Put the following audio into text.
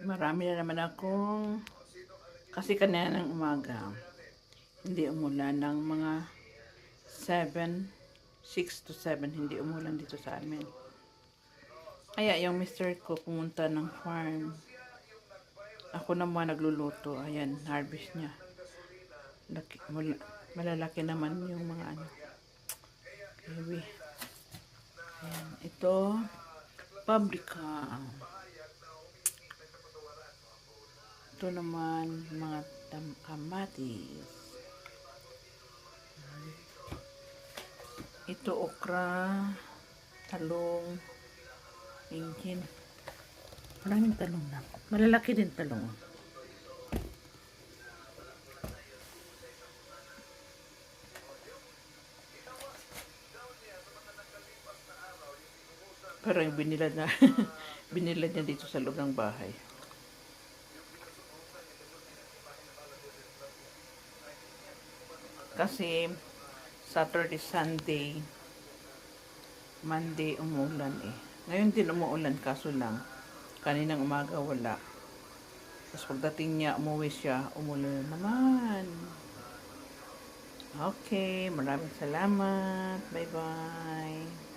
Marami na naman akong, kasi kanina ng umaga, hindi umulan ng mga 6 to 7, hindi umulan dito sa amin. Kaya yung mister ko pumunta ng farm. Ako naman nagluluto. Ayan, harvest niya. Malalaki naman yung mga ano. Kiwi. Ayan, ito, pabrika. Ito naman, mga kamatis. Ito, okra, talong, ingkin. Maraming talong na. Malalaki din talong. Pero yung binilad na, binilad niya dito sa loob ng bahay. Kasi, Saturday, Sunday, Monday, umulan eh. Ngayon din umuulan, kaso lang, kaninang umaga wala. Tapos pagdating niya, umuwi siya, umulan naman. Okay, maraming salamat. Bye-bye.